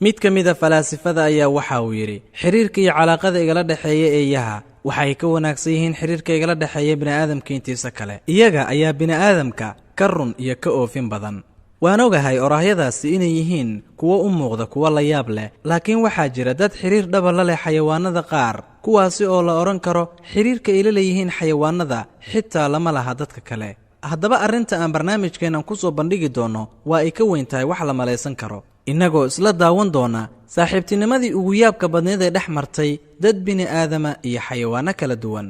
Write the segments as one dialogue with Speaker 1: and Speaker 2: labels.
Speaker 1: mid ka mid a falaasifada ayaa waxa uu yidhi xiriirka iyo calaaqada igala dhexeeya eeyaha waxay ka wanaagsan yihiin xiriirka igala dhexeeya bini'aadamka intiisa kale. iyaga ayaa bini'aadamka ka run iyo ka oofin badan. waan ogahay oraahyadaasi inay yihiin kuwo u muuqda kuwo la yaab leh, laakiin waxaa jira dad xiriir dhaba la leh xayawaanada qaar, kuwaasi oo la odhan karo xiriirka ay la leeyihiin xayawaanada xitaa lama laha dadka kale. haddaba arrinta aan barnaamijkeennan ku soo bandhigi doonno waa ay ka weyn tahay wax la malaysan karo, innagoo isla daawan doona saaxiibtinimadii ugu yaabka badneed ee dhex martay dad bini'aadama iyo xayawaanno kala duwan.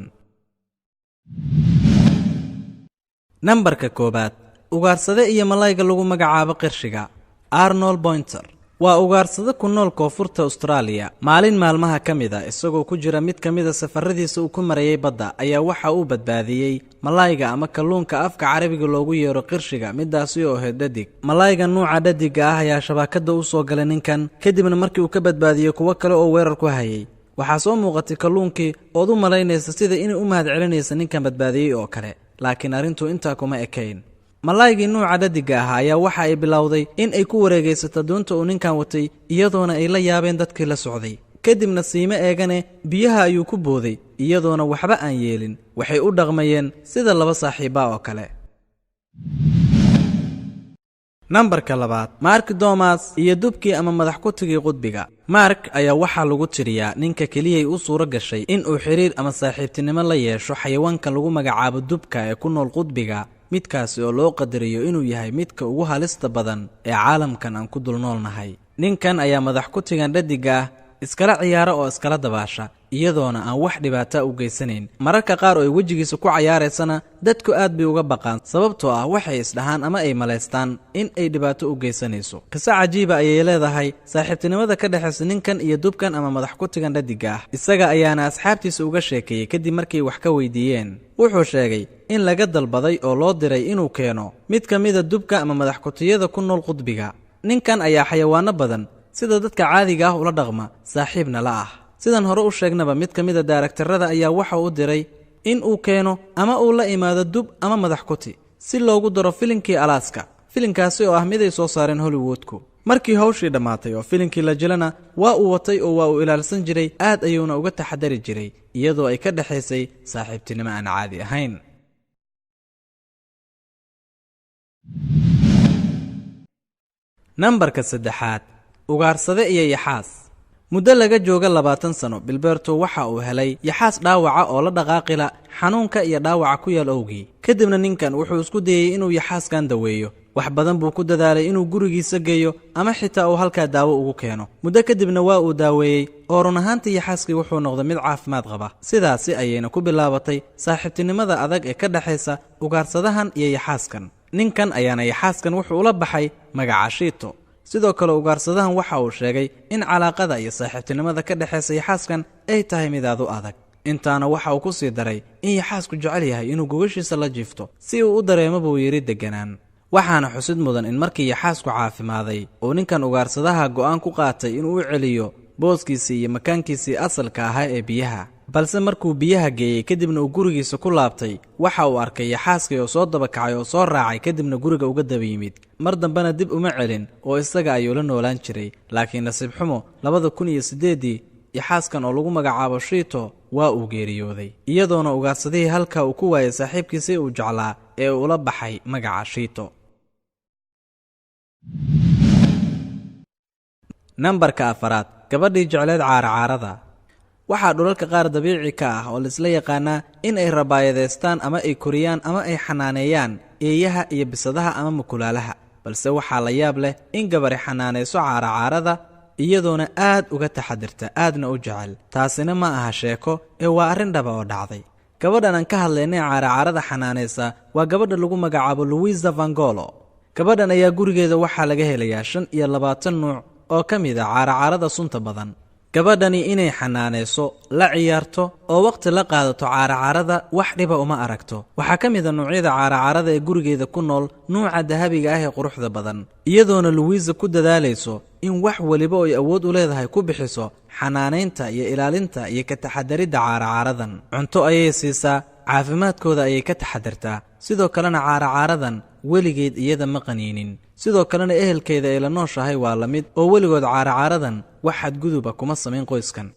Speaker 1: nambarka 1, ugaarsade iyo malayga lagu magacaabo qirshiga. Arnold Pointer waa ugaarsade ku nool koonfurta Australia. maalin maalmaha ka mid a isagoo ku jira mid ka mid a safaradiisa uu ku marayay badda ayaa waxa uu badbaadiyey malayga ama kalluunka afka carabiga loogu yeero qirshiga, midaasi oo ahayd dhadig. malayga nuuca dhadiga ah ayaa shabakada u soo galay ninkan, kadibna markii uu ka badbaadiyey kuwo kale oo weerar ku hayay, waxaa soo muuqatay kalluunkii ood u malaynaysa sida inay u mahadcelinaysa ninkan badbaadiyey oo kale, laakiin arrintu intaa kuma ekayn. malaygii nuuca dhadiga ah ayaa waxa ay bilowday in ay ku wareegaysato doonta uu ninkan watay, iyadoona ay la yaabeen dadkii la socday. kadibna siime eegane biyaha ayuu ku booday, iyadoona waxba aan yeelin. waxay u dhaqmayeen sida laba saaxiiba oo kale. nambarka 2, Mark Thomas iyo dubkii ama madax ku-tigii qudbiga. Mark ayaa waxaa lagu tiriyaa ninka keliyay u suuro gashay in uu xiriir ama saaxiibtinimo la yeesho xayawaankan lagu magacaabo dubka ee ku nool qudbiga, midkaasi oo loo qadariyo inuu yahay midka ugu halista badan ee caalamkan aan ku dul noolnahay. ninkan ayaa madax ku-tigan dhadiga ah iskala ciyaara oo iskala dabaasha, iyadoona aan wax dhibaata u geysanayn. mararka qaar oo ay wejigiisa ku cayaaraysana dadku aad bay uga baqaan, sababtoo ah waxay isdhahaan ama ay malaystaan in ay dhibaato u geysanayso. qiso cajiiba ayay leedahay saaxiibtinimada ka dhexaysa ninkan iyo dubkan ama madax ku-tigan dhadiga ah. isaga ayaana asxaabtiisa uga sheekeeyey kadib markay wax ka weydiiyeen. wuxuu sheegay in laga dalbaday oo loo diray inuu keeno mid ka mida dubka ama madax ku-tiyada ku nool qudbiga. ninkan ayaa xayawaano badan sida dadka caadiga ah ula dhaqma, saaxiibna la ah. sidan hore u sheegnaba mid ka mid a daaragtarada ayaa waxa uu diray in uu keeno ama uu la imaado dub ama madax kuti si loogu daro filinkii Alaska, filinkaasi oo ah mid ay soo saareen Hollywoodku. markii hawshii dhammaatay oo filinkii la jilana waa uu watay oo waa uu ilaalsan jiray, aad ayuuna uga taxadari jiray, iyadoo ay ka dhaxaysay saaxiibtinimo aan caadi ahayn. nambarka 3, ugaarsade iyo yaxaas. muddo laga jooga 20 sano, Bilberto waxa uu helay yaxaas dhaawaca oo la dhaqaaqila xanuunka iyo dhaawaca ku yaal owgii. kadibna ninkan wuxuu isku dayay inuu yaxaaskan daweeyo. wax badan buu ku dadaalay inuu gurigiisa geeyo ama xitaa uu halkaa daawo ugu keeno. muddo kadibna waa uu daaweeyey oo run ahaantii yaxaaskii wuxuu noqday mid caafimaad qaba. sidaasi ayayna ku bilaabatay saaxiibtinimada adag ee ka dhaxaysa ugaarsadahan iyo yaxaaskan. ninkan ayaana yaxaaskan wuxuu ula baxay magaca Shiito. sidoo kale ugaarsadahan waxa uu sheegay in calaaqada iyo saaxiibtinimada ka dhaxaysa yaxaaskan ay tahay mid aad u adag. intaana waxa uu ku sii daray in yaxaasku jecel yahay inuu gogashiisa la jiifto si uu u dareemo buu yiri deganaan. waxaana xusid mudan in markii yaxaasku caafimaaday oo ninkan ugaarsadaha go'aan ku qaatay inuu u celiyo booskiisii iyo makaankiisii asalka ahaa ee biyaha. balse markuu biyaha geeyey kadibna uu gurigiisa ku laabtay, waxa uu arkay yaxaaskii oo soo daba kacay oo soo raacay, kadibna guriga uga daba yimid. mar dambena dib uma celin oo isaga ayuu la noolaan jiray. laakiin nasiib xumo 2008 yaxaaskan oo lagu magacaabo Shiito waa uu geeriyooday, iyadoona ugaarsadihii halka uu ku waayay saaxiibkiisii uu jeclaa ee uu la baxay magaca Shiito. nambarka 4, gabadhii jecleed caaracaarada. waxaa dhulalka qaar dabiici ka ah oo laisla yaqaanaa in ay rabaayadeystaan ama ay koriyaan ama ay xanaaneeyaan eeyaha iyo bisadaha ama mukulaalaha. balse waxaa la yaab leh in gabadhi xanaanayso caaracaarada iyadoona aad uga taxadirta, aadna u jecel. taasina ma aha sheeko ee waa arrin dhaba oo dhacday. gabadhan aan ka hadlaynay caaracaarada xanaanaysa waa gabadha lagu magacaabo Louisa Vangolo. gabadhan ayaa gurigeeda waxaa laga helayaa 25 nuuc oo ka mid ah caaracaarada sunta badan. gabadhani inay xanaanayso, la ciyaarto oo waqti la qaadato caaracaarada wax dhiba uma aragto. waxaa ka mid ah noocyada caaracaarada ee gurigeeda ku nool nuuca dahabiga ah ee quruxda badan, iyadoona Louisa ku dadaalayso in wax waliba ay awood u leedahay ku bixiso xanaanaynta iyo ilaalinta iyo ka taxadaridda caaracaaradan. cunto ayay siisaa, caafimaadkooda ayay ka taxadirtaa, sidoo kalena caaracaaradan weligeed iyada ma qaniinin sidoo kalena ehelkeeda ay la nooshahay waa la mid oo weligood caaracaaradan wax xadguduba kuma samayn qoyskan.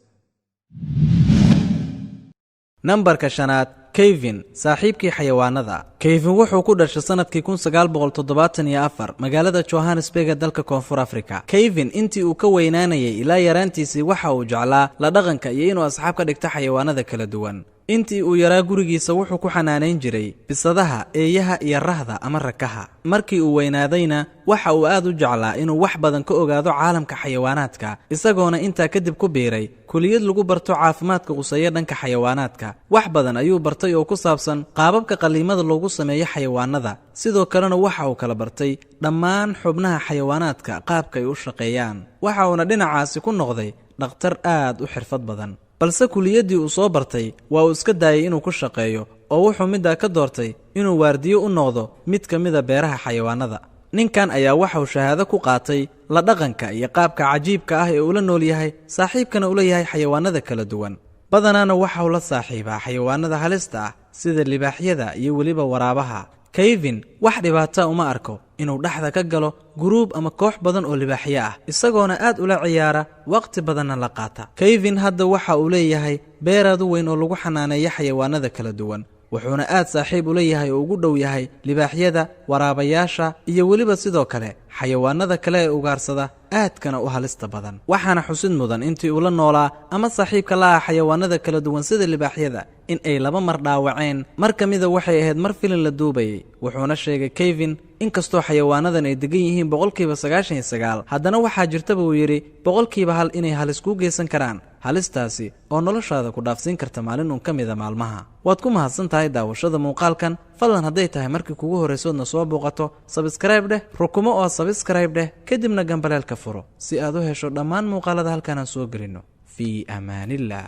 Speaker 1: nambarka 5 Kevin saaxiibkii xayawaanada. Kevin wuxuu ku dhashay sanadkii 1974 magaalada Johannesburg ee dalka Koonfur Afrika. Kevin intii uu ka weynaanayay ilaa yaraantiisii waxa uu jeclaa la dhaqanka iyo inuu asxaab ka dhigto xayawaanada kala duwan. intii uu yaraa gurigiisa wuxuu ku xanaanayn jiray bisadaha, eeyaha iyo rahda ama rakaha. markii uu weynaadayna waxa uu aad u jeclaa inuu wax badan ka ogaado caalamka xayawaanaadka, isagoona intaa kadib ku biiray kuliyad lagu barto caafimaadka quseeya dhanka xayawaanaadka. wax badan ayuu bartay oo ku saabsan qaababka qaliimada loogu sameeyo xayawaanada, sidoo kalena waxa uu kala bartay dhammaan xubnaha xayawaanaadka qaabka ay u shaqeeyaan. waxa uuna dhinacaasi ku noqday dhakhtar aad u xirfad badan, balse kuliyadii uu soo bartay waa uu iska daayay inuu ku shaqeeyo oo wuxuu middaa ka doortay inuu waardiyo u noqdo mid ka mida beeraha xayawaanada. ninkan ayaa waxa uu shahaado ku qaatay la dhaqanka iyo qaabka cajiibka ah ee uu la nool yahay, saaxiibkana ula yahay xayawaanada kala duwan. badanaana waxa uu la saaxiibaa xayawaanada halista ah sida libaaxyada iyo weliba waraabaha. Kevin wax dhibaato uma arko inuu dhaxda ka galo group ama koox badan oo libaaxyo ah, isagoona aad ula ciyaara waqti badanna la qaata. Kevin hadda waxa uu leeyahay beeradu weyn oo lagu xanaaneeyo xayawaanada kala duwan, wuxuuna aad saaxiib u leeyahay oo ugu dhow yahay libaaxyada, waraabayaasha iyo weliba sidoo kale xayawaanada kale ee ugaarsada aadkana u halista badan. waxaana xusid mudan intii uu la noolaa ama saaxiibka la ah xayawaanada kala duwan sida libaaxyada in ay 2 mar dhaawaceen. mar kamida waxay ahayd mar filin la duubayay. wuxuuna sheegay Kevin inkastoo xayawaanadan ay degan yihiin 99%, haddana waxaa jirtaba uu yidhi 1% inay halis ku geysan karaan. halistaasi oo noloshaada ku dhaafsiin karta maalin uun ka mida maalmaha. waad ku mahadsan tahay daawashada muuqaalkan. fadlan hadday tahay markii kugu horeysoodna soo booqato subscribe dheh, rukumo oo subscribe dheh, kadibna gambaleelka furo si aad u hesho dhammaan muuqaalada halkan aan soo gelino. fii amaanillah.